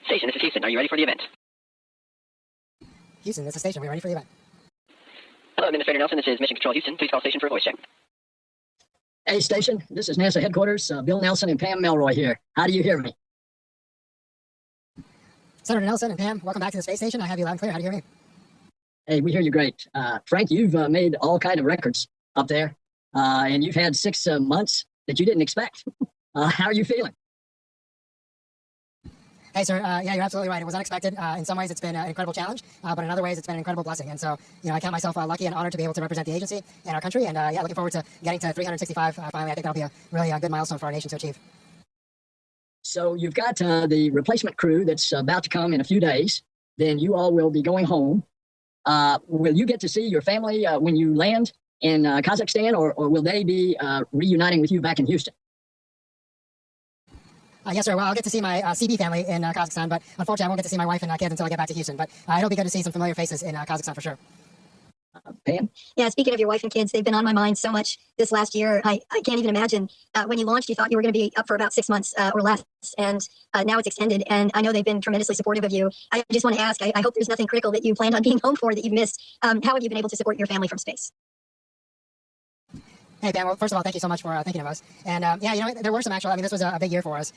Station, this is Houston. Are you ready for the event? Houston, this is Station. Are we ready for the event? Hello, Administrator Nelson. This is Mission Control Houston. Please call station for a voice check. Hey, Station. This is NASA headquarters. Bill Nelson and Pam Melroy here. How do you hear me? Senator Nelson and Pam, welcome back to the space station. I have you loud and clear. How do you hear me? Hey, we hear you great. Frank, you've made all kind of records up there, and you've had 6 months that you didn't expect. How are you feeling? Hey, sir. Yeah, you're absolutely right. It was unexpected. In some ways, it's been an incredible challenge, but in other ways, it's been an incredible blessing. And so, I count myself lucky and honored to be able to represent the agency and our country. And yeah, looking forward to getting to 365 finally. I think that'll be a really good milestone for our nation to achieve. So you've got the replacement crew that's about to come in a few days. Then you all will be going home. Will you get to see your family when you land in Kazakhstan, or will they be reuniting with you back in Houston? Yes, sir. Well, I'll get to see my CB family in Kazakhstan, but unfortunately, I won't get to see my wife and kids until I get back to Houston. But it'll be good to see some familiar faces in Kazakhstan for sure. Pam? Yeah, speaking of your wife and kids, they've been on my mind so much this last year. I can't even imagine. When you launched, you thought you were going to be up for about 6 months or less, and now it's extended. And I know they've been tremendously supportive of you. I just want to ask, I hope there's nothing critical that you planned on being home for that you've missed. How have you been able to support your family from space? Hey, Dan. Well, first of all, thank you so much for thinking of us. And yeah, there were some actual, this was a big year for us.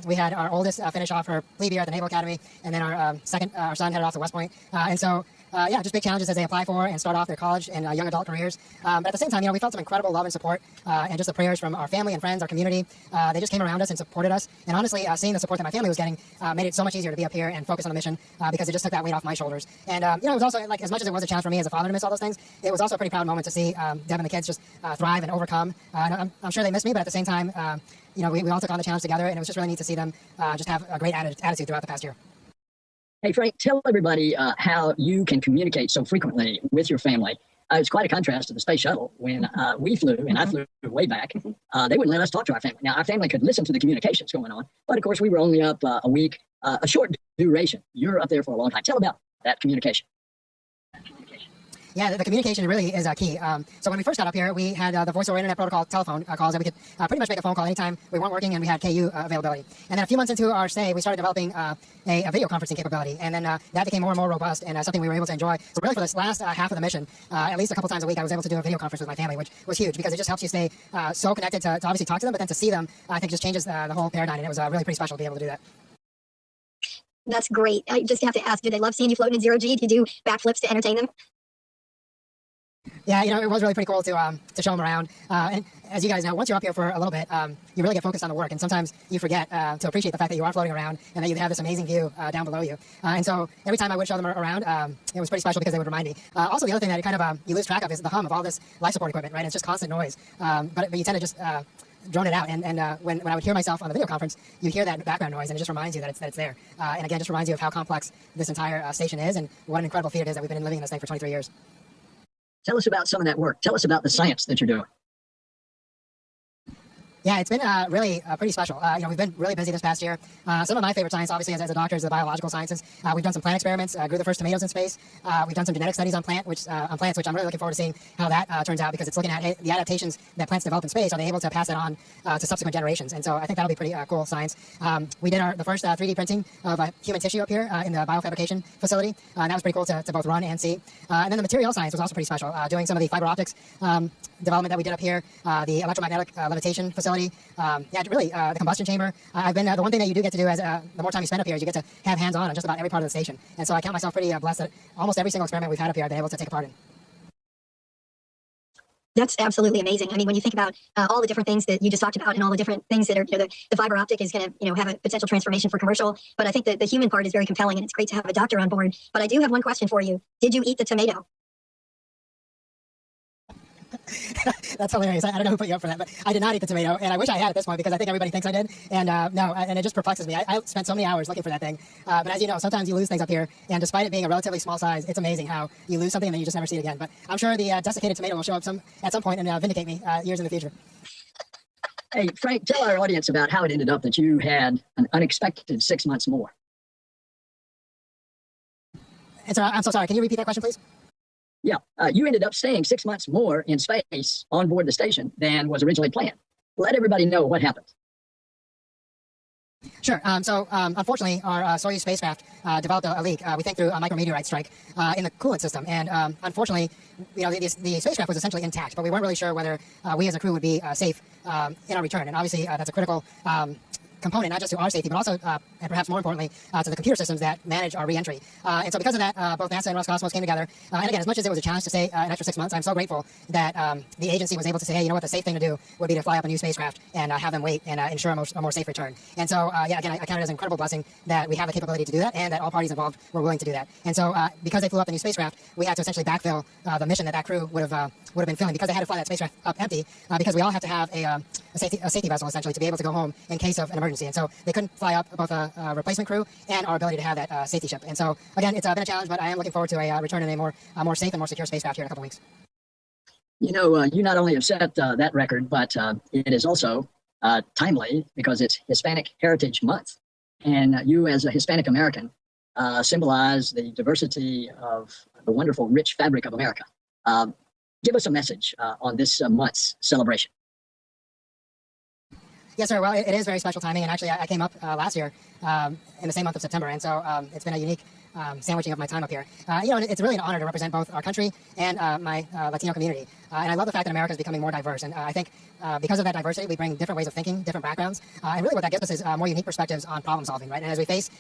We had our oldest finish off her plebe year at the Naval Academy, and then our our son headed off to West Point. And so, yeah, just big challenges as they apply for and start off their college and young adult careers. But at the same time, we felt some incredible love and support and just the prayers from our family and friends, our community. They just came around us and supported us. And honestly, seeing the support that my family was getting made it so much easier to be up here and focus on the mission because it just took that weight off my shoulders. And, it was also, like, as much as it was a challenge for me as a father to miss all those things, it was also a pretty proud moment to see Deb and the kids just thrive and overcome. I'm sure they miss me, but at the same time, we all took on the challenge together, and it was just really neat to see them just have a great attitude throughout the past year. Hey, Frank, tell everybody how you can communicate so frequently with your family. It's quite a contrast to the space shuttle. When we flew, and I flew way back, they wouldn't let us talk to our family. Now, our family could listen to the communications going on, but of course, we were only up a week, a short duration. You're up there for a long time. Tell about that communication. Yeah, the communication really is key. So when we first got up here, we had the voice over internet protocol telephone calls that we could pretty much make a phone call anytime we weren't working, and we had KU availability. And then a few months into our stay, we started developing a video conferencing capability, and then that became more and more robust and something we were able to enjoy. So really for this last half of the mission, at least a couple times a week, I was able to do a video conference with my family, which was huge because it just helps you stay so connected to obviously talk to them, but then to see them, I think just changes the whole paradigm, and it was really pretty special to be able to do that. That's great. I just have to ask, do they love seeing you floating in zero G? Do you do backflips to entertain them? Yeah, it was really pretty cool to show them around. And as you guys know, once you're up here for a little bit, you really get focused on the work. And sometimes you forget to appreciate the fact that you are floating around and that you have this amazing view down below you. And so every time I would show them around, it was pretty special because they would remind me. Also, the other thing that kind of you lose track of is the hum of all this life support equipment, right? It's just constant noise. But you tend to just drone it out. And when I would hear myself on the video conference, you hear that background noise, and it just reminds you that it's there. And again, just reminds you of how complex this entire station is and what an incredible feat it is that we've been living in this thing for 23 years. Tell us about some of that work. Tell us about the science that you're doing. Yeah, it's been really pretty special. We've been really busy this past year. Some of my favorite science, obviously, as a doctor, is the biological sciences. We've done some plant experiments, grew the first tomatoes in space. We've done some genetic studies on plants, which I'm really looking forward to seeing how that turns out, because it's looking at the adaptations that plants develop in space. Are they able to pass that on to subsequent generations? And so I think that'll be pretty cool science. We did the first 3D printing of human tissue up here in the biofabrication facility. And that was pretty cool to both run and see. And then the material science was also pretty special, doing some of the fiber optics development that we did up here, the electromagnetic levitation facility. Yeah, really, the combustion chamber. I've been the one thing that you do get to do as the more time you spend up here is you get to have hands-on on just about every part of the station. And so I count myself pretty blessed that almost every single experiment we've had up here I've been able to take a part in. That's absolutely amazing. I mean, when you think about all the different things that you just talked about and all the different things that are, the fiber optic is going to, have a potential transformation for commercial. But I think that the human part is very compelling, and it's great to have a doctor on board. But I do have one question for you. Did you eat the tomato? That's hilarious. I don't know who put you up for that, but I did not eat the tomato, and I wish I had at this point because I think everybody thinks I did. And no, and it just perplexes me. I spent so many hours looking for that thing. But as you know, sometimes you lose things up here, and despite it being a relatively small size, it's amazing how you lose something and then you just never see it again. But I'm sure the desiccated tomato will show up at some point and vindicate me years in the future. Hey, Frank, tell our audience about how it ended up that you had an unexpected 6 months more. I'm so sorry. Can you repeat that question, please? Yeah, you ended up staying 6 months more in space on board the station than was originally planned. Let everybody know what happened. Sure. Unfortunately, our Soyuz spacecraft developed a leak. We think through a micrometeorite strike in the coolant system, and unfortunately, the spacecraft was essentially intact, but we weren't really sure whether we as a crew would be safe in our return. And obviously, that's a critical component, not just to our safety, but also, and perhaps more importantly, to the computer systems that manage our reentry. And so because of that, both NASA and Roscosmos came together. And again, as much as it was a challenge to stay an extra 6 months, I'm so grateful that the agency was able to say, hey, you know what, the safe thing to do would be to fly up a new spacecraft and have them wait and ensure a more safe return. And so, again, I count it as an incredible blessing that we have the capability to do that and that all parties involved were willing to do that. And so, because they flew up the new spacecraft, we had to essentially backfill the mission that crew would have been filling, because they had to fly that spacecraft up empty, because we all have to have a safety vessel, essentially, to be able to go home in case of an emergency. And so they couldn't fly up both a replacement crew and our ability to have that safety ship. And so, again, it's been a challenge, but I am looking forward to a return in a more safe and more secure spacecraft here in a couple weeks. You know, you not only have set that record, but it is also timely because it's Hispanic Heritage Month. And you, as a Hispanic American, symbolize the diversity of the wonderful, rich fabric of America. Give us a message on this month's celebration. Yes, sir. Well, it is very special timing, and actually, I came up last year in the same month of September, and so it's been a unique sandwiching of my time up here. It's really an honor to represent both our country and my Latino community. And I love the fact that America is becoming more diverse. And I think because of that diversity, we bring different ways of thinking, different backgrounds. And really what that gives us is more unique perspectives on problem solving, right? And as we face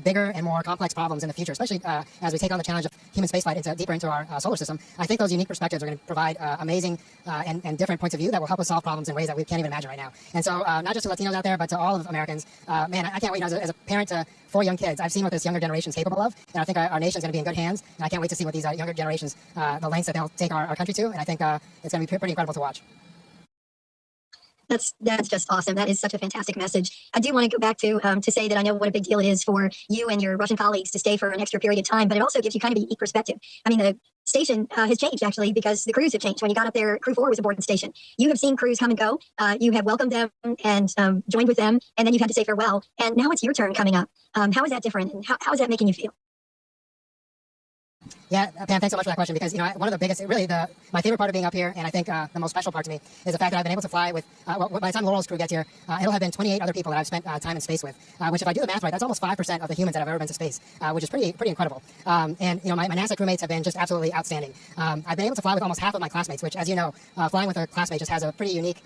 bigger and more complex problems in the future, especially as we take on the challenge of human spaceflight deeper into our solar system, I think those unique perspectives are going to provide amazing and different points of view that will help us solve problems in ways that we can't even imagine right now. And so not just to Latinos out there, but to all of Americans, man, I can't wait. As a parent to 4 young kids, I've seen what this younger generation is capable of, and I think our nation is going to be in good hands. And I can't wait to see what these younger generations, the lengths that they'll take our country to. And I think it's going to be pretty incredible to watch. That's just awesome. That is such a fantastic message. I do want to go back to say that I know what a big deal it is for you and your Russian colleagues to stay for an extra period of time, but it also gives you kind of a unique perspective. I mean, the station has changed, actually, because the crews have changed. When you got up there, Crew 4 was aboard the station. You have seen crews come and go. You have welcomed them and joined with them, and then you've had to say farewell. And now it's your turn coming up. How is that different, and how is that making you feel? Yeah, Pam, thanks so much for that question, because, one of the biggest, really my favorite part of being up here, and I think the most special part to me, is the fact that I've been able to fly with, by the time Laurel's crew gets here, it'll have been 28 other people that I've spent time in space with, which, if I do the math right, that's almost 5% of the humans that have ever been to space, which is pretty incredible. My NASA crewmates have been just absolutely outstanding. I've been able to fly with almost half of my classmates, which, as you know, flying with a classmate just has a pretty unique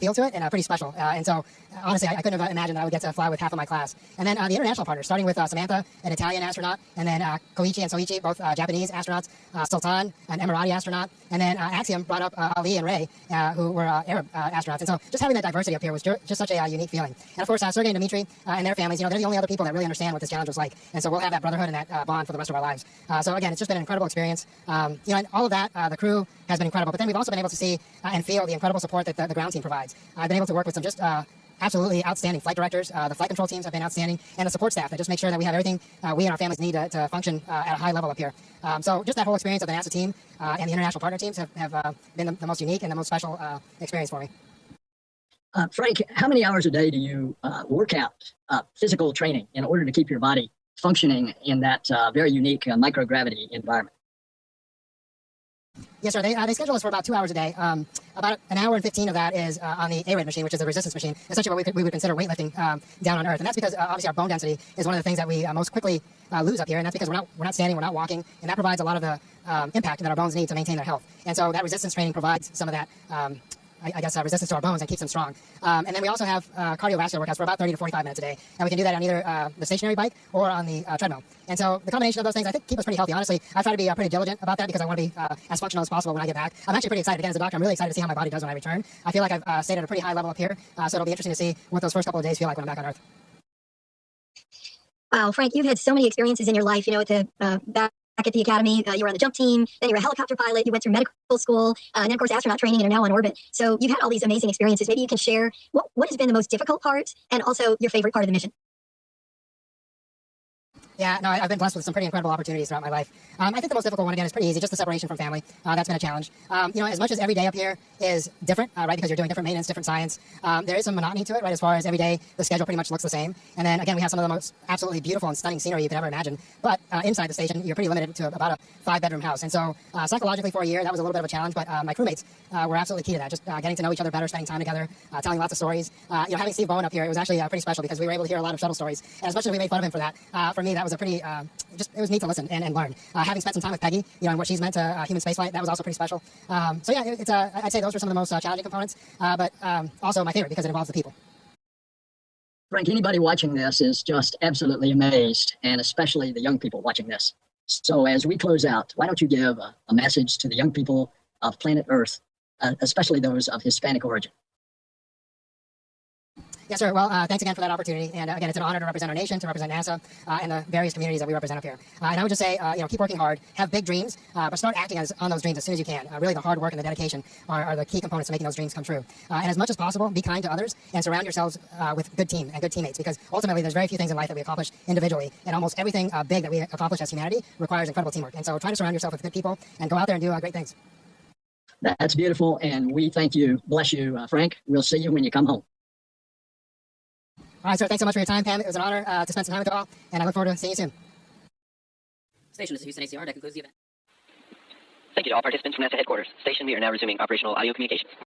feel to it and pretty special. And so, honestly, I couldn't have imagined that I would get to fly with half of my class. And then the international partners, starting with Samantha, an Italian astronaut, and then Koichi and Soichi, both Japanese astronauts, Sultan, an Emirati astronaut, and then Axiom brought up Ali and Ray, who were Arab astronauts. And so just having that diversity up here was just such a unique feeling. And of course, Sergey and Dmitry and their families, they're the only other people that really understand what this challenge was like. And so we'll have that brotherhood and that bond for the rest of our lives. So again, it's just been an incredible experience. And all of that, the crew has been incredible. But then we've also been able to see and feel the incredible support that the ground team provides. I've been able to work with some just absolutely outstanding flight directors. The flight control teams have been outstanding, and the support staff that just make sure that we have everything we and our families need to function at a high level up here. So just that whole experience of the NASA team and the international partner teams have been the most unique and the most special experience for me. Frank, how many hours a day do you work out physical training in order to keep your body functioning in that very unique microgravity environment? Yes, sir. They schedule us for about 2 hours a day. About an hour and 15 of that is on the A-rate machine, which is the resistance machine, essentially what we would consider weightlifting down on Earth. And that's because obviously our bone density is one of the things that we most quickly lose up here, and that's because we're not standing, we're not walking, and that provides a lot of the impact that our bones need to maintain their health. And so that resistance training provides some of that resistance to our bones and keeps them strong. And then we also have cardiovascular workouts for about 30 to 45 minutes a day. And we can do that on either the stationary bike or on the treadmill. And so the combination of those things, I think, keep us pretty healthy. Honestly, I try to be pretty diligent about that because I want to be as functional as possible when I get back. I'm actually pretty excited. Again, as a doctor, I'm really excited to see how my body does when I return. I feel like I've stayed at a pretty high level up here. So it'll be interesting to see what those first couple of days feel like when I'm back on Earth. Wow, Frank, you've had so many experiences in your life, at the back at the academy, you were on the jump team, then you were a helicopter pilot, you went through medical school, and then, of course, astronaut training, and are now on orbit. So you've had all these amazing experiences. Maybe you can share what has been the most difficult part and also your favorite part of the mission. Yeah, no, I've been blessed with some pretty incredible opportunities throughout my life. I think the most difficult one, again, is pretty easy, just the separation from family. That's been a challenge. As much as every day up here is different, right, because you're doing different maintenance, different science, there is some monotony to it, right, as far as every day the schedule pretty much looks the same. And then, again, we have some of the most absolutely beautiful and stunning scenery you could ever imagine. But inside the station, you're pretty limited to about a 5-bedroom house. And so psychologically for a year, that was a little bit of a challenge, but my crewmates were absolutely key to that, just getting to know each other better, spending time together, telling lots of stories. Having Steve Bowen up here, it was actually pretty special because we were able to hear a lot of shuttle stories. And as much as we made fun of him for that, for me, that was a pretty... it was neat to listen and learn. Having spent some time with Peggy, and what she's meant to human spaceflight, that was also pretty special. I'd say those were some of the most challenging components, but also my favorite because it involves the people. Frank, anybody watching this is just absolutely amazed, and especially the young people watching this. So as we close out, why don't you give a message to the young people of planet Earth, especially those of Hispanic origin? Yes, sir. Well, thanks again for that opportunity. And again, it's an honor to represent our nation, to represent NASA, and the various communities that we represent up here. And I would just say, keep working hard, have big dreams, but start acting on those dreams as soon as you can. Really, the hard work and the dedication are the key components to making those dreams come true. And as much as possible, be kind to others and surround yourselves with good team and good teammates, because ultimately, there's very few things in life that we accomplish individually, and almost everything big that we accomplish as humanity requires incredible teamwork. And so try to surround yourself with good people and go out there and do great things. That's beautiful, and we thank you. Bless you, Frank. We'll see you when you come home. All right, sir. Thanks so much for your time, Pam. It was an honor to spend some time with you all, and I look forward to seeing you soon. Station, this is Houston ACR. That concludes the event. Thank you to all participants from NASA headquarters. Station, we are now resuming operational audio communications.